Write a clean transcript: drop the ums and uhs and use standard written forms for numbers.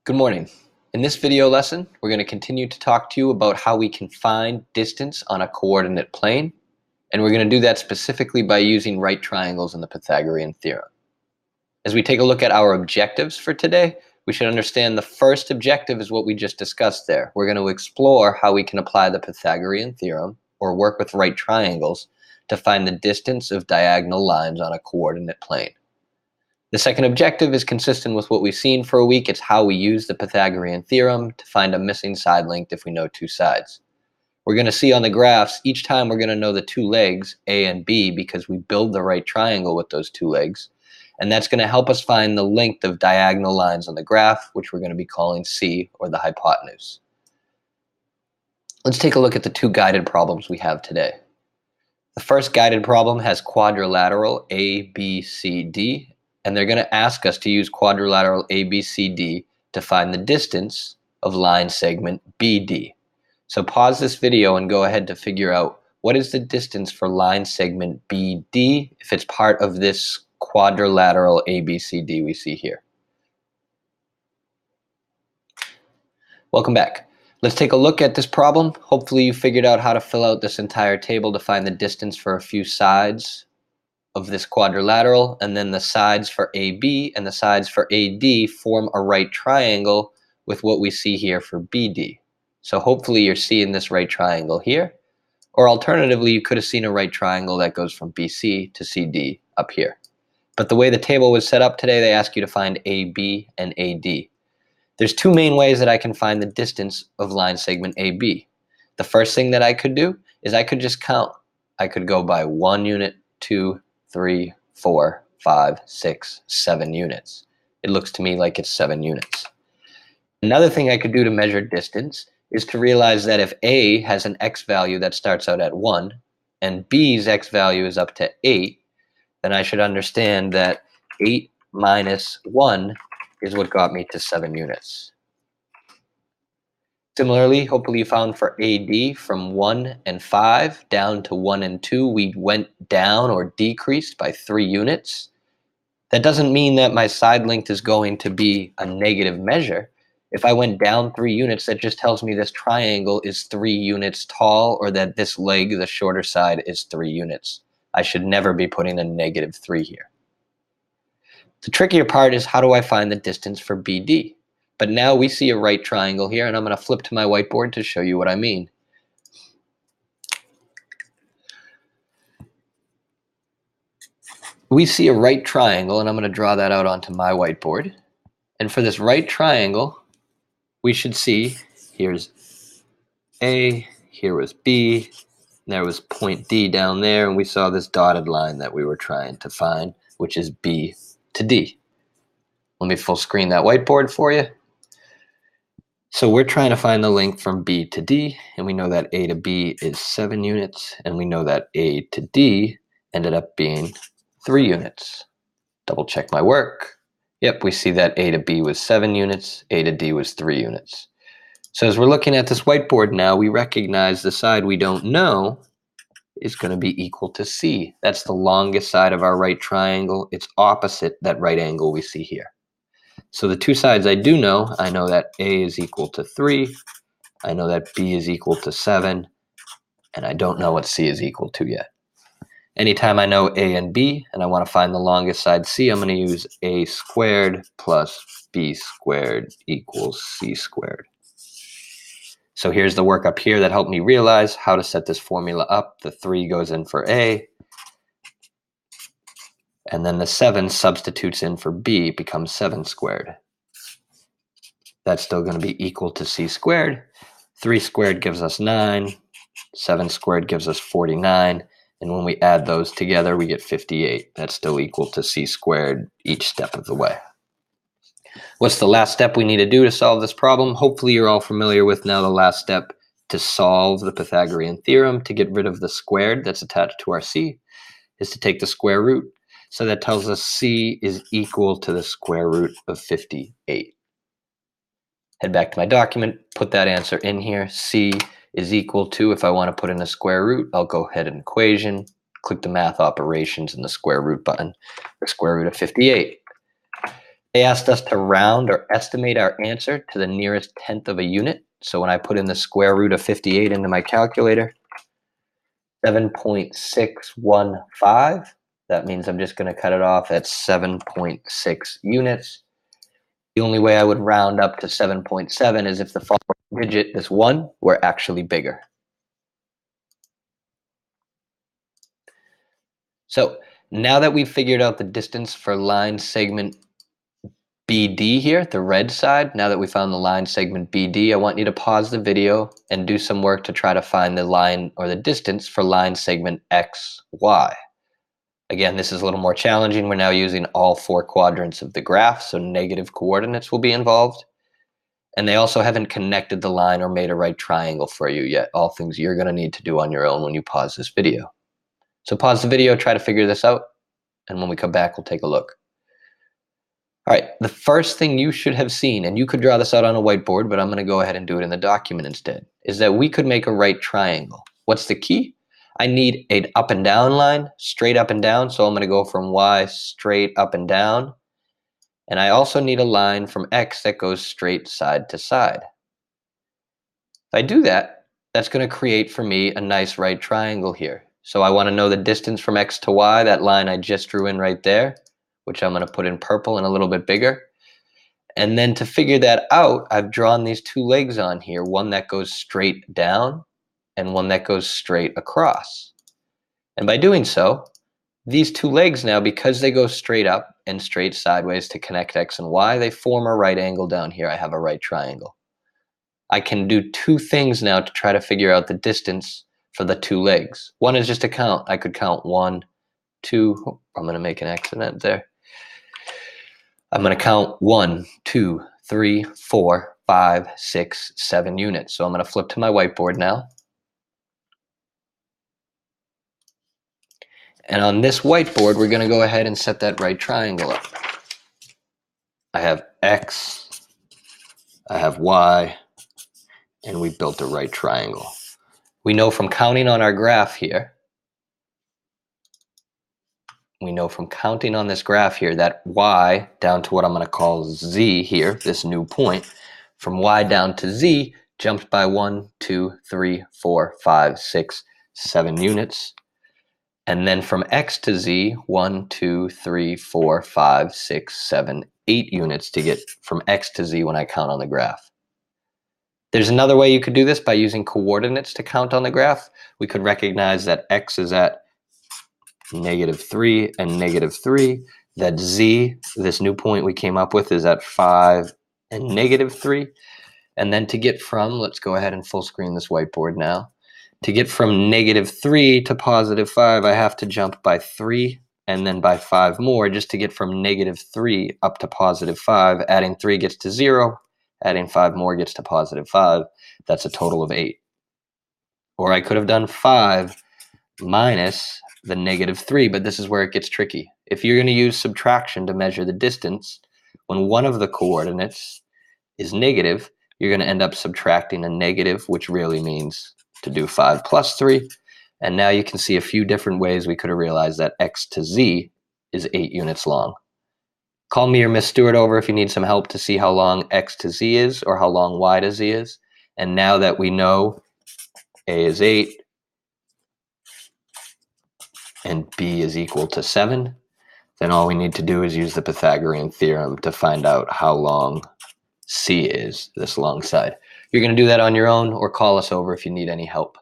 Good morning. In this video lesson, we're going to continue to talk to you about how we can find distance on a coordinate plane, and we're going to do that specifically by using right triangles in the Pythagorean theorem. As we take a look at our objectives for today, we should understand the first objective is what we just discussed there. We're going to explore how we can apply the Pythagorean theorem, or work with right triangles, to find the distance of diagonal lines on a coordinate plane. The second objective is consistent with what we've seen for a week. It's how we use the Pythagorean theorem to find a missing side length if we know two sides. We're going to see on the graphs, each time we're going to know the two legs, A and B, because we build the right triangle with those two legs. And that's going to help us find the length of diagonal lines on the graph, which we're going to be calling C, or the hypotenuse. Let's take a look at the two guided problems we have today. The first guided problem has quadrilateral A, B, C, D. And they're going to ask us to use quadrilateral ABCD to find the distance of line segment BD. So pause this video and go ahead to figure out what is the distance for line segment BD if it's part of this quadrilateral ABCD we see here. Welcome back. Let's take a look at this problem. Hopefully you figured out how to fill out this entire table to find the distance for a few sides of this quadrilateral, and then the sides for AB and the sides for AD form a right triangle with what we see here for BD. So hopefully you're seeing this right triangle here, or alternatively you could have seen a right triangle that goes from BC to CD up here. But the way the table was set up today, they ask you to find AB and AD. There's two main ways that I can find the distance of line segment AB. The first thing that I could do is I could just count. I could go by 1 unit, 2, 3, 4, 5, 6, 7 units. It looks to me like it's 7 units. Another thing I could do to measure distance is to realize that if A has an x value that starts out at 1 and B's x value is up to 8, then I should understand that 8 minus 1 is what got me to 7 units. Similarly, hopefully you found for AD from 1 and 5 down to 1 and 2, we went down or decreased by 3 units. That doesn't mean that my side length is going to be a negative measure. If I went down 3 units, that just tells me this triangle is 3 units tall, or that this leg, the shorter side, is 3 units. I should never be putting a negative 3 here. The trickier part is, how do I find the distance for BD? But now we see a right triangle here, and I'm going to flip to my whiteboard to show you what I mean. We see a right triangle, and I'm going to draw that out onto my whiteboard. And for this right triangle, we should see, here's A, here was B, there was point D down there, and we saw this dotted line that we were trying to find, which is B to D. Let me full screen that whiteboard for you. So we're trying to find the length from B to D, and we know that A to B is 7 units, and we know that A to D ended up being 3 units. Double check my work. Yep, we see that A to B was 7 units, A to D was 3 units. So as we're looking at this whiteboard now, we recognize the side we don't know is going to be equal to C. That's the longest side of our right triangle. It's opposite that right angle we see here. So the two sides I do know, I know that A is equal to 3, I know that B is equal to 7, and I don't know what C is equal to yet. Anytime I know A and B, and I want to find the longest side C, I'm going to use A squared plus B squared equals C squared. So here's the work up here that helped me realize how to set this formula up. The 3 goes in for A, and then the 7 substitutes in for B, becomes 7 squared. That's still going to be equal to C squared. 3 squared gives us 9. 7 squared gives us 49. And when we add those together, we get 58. That's still equal to C squared each step of the way. What's the last step we need to do to solve this problem? Hopefully you're all familiar with now the last step to solve the Pythagorean theorem, to get rid of the squared that's attached to our C, is to take the square root. So that tells us C is equal to the square root of 58. Head back to my document, put that answer in here. C is equal to, if I want to put in a square root, I'll go ahead and equation, click the math operations in the square root button, the square root of 58. They asked us to round or estimate our answer to the nearest tenth of a unit. So when I put in the square root of 58 into my calculator, 7.615, that means I'm just going to cut it off at 7.6 units. The only way I would round up to 7.7 is if the following digit, this 1, were actually bigger. So now that we've figured out the distance for line segment BD here, the red side, now that we found the line segment BD, I want you to pause the video and do some work to try to find the line or the distance for line segment XY. Again, this is a little more challenging. We're now using all 4 quadrants of the graph, so negative coordinates will be involved. And they also haven't connected the line or made a right triangle for you yet, all things you're going to need to do on your own when you pause this video. So pause the video, try to figure this out, and when we come back, we'll take a look. All right, the first thing you should have seen, and you could draw this out on a whiteboard, but I'm going to go ahead and do it in the document instead, is that we could make a right triangle. What's the key? I need an up and down line, straight up and down, so I'm going to go from Y straight up and down. And I also need a line from X that goes straight side to side. If I do that, that's going to create for me a nice right triangle here. So I want to know the distance from X to Y, that line I just drew in right there, which I'm going to put in purple and a little bit bigger. And then to figure that out, I've drawn these 2 legs on here, one that goes straight down and one that goes straight across. And by doing so, these 2 legs now, because they go straight up and straight sideways to connect X and Y, they form a right angle down here. I have a right triangle. I can do 2 things now to try to figure out the distance for the 2 legs. One is just to count. I could count 1, 2, I'm going to make an accident there. I'm going to count 1, 2, 3, 4, 5, 6, 7 units. So I'm going to flip to my whiteboard now. And on this whiteboard, we're going to go ahead and set that right triangle up. I have X, I have Y, and we built a right triangle. We know from counting on our graph here, that Y down to what I'm going to call Z here, this new point, from Y down to Z jumped by 1, 2, 3, 4, 5, 6, 7 units. And then from X to Z, 1, 2, 3, 4, 5, 6, 7, 8 units to get from X to Z when I count on the graph. There's another way you could do this by using coordinates to count on the graph. We could recognize that X is at -3 and -3, that Z, this new point we came up with, is at 5 and -3. And then to get from, let's go ahead and full screen this whiteboard now. To get from -3 to +5, I have to jump by 3 and then by 5 more just to get from -3 up to +5. Adding 3 gets to 0, adding 5 more gets to +5. That's a total of 8. Or I could have done 5 minus the -3, but this is where it gets tricky. If you're going to use subtraction to measure the distance, when one of the coordinates is negative, you're going to end up subtracting a negative, which really means to do 5 plus 3. And now you can see a few different ways we could have realized that X to Z is 8 units long. Call me or Miss Stewart over if you need some help to see how long X to Z is or how long Y to Z is. And now that we know A is 8 and B is equal to 7, then all we need to do is use the Pythagorean theorem to find out how long C is, this long side. You're going to do that on your own or call us over if you need any help.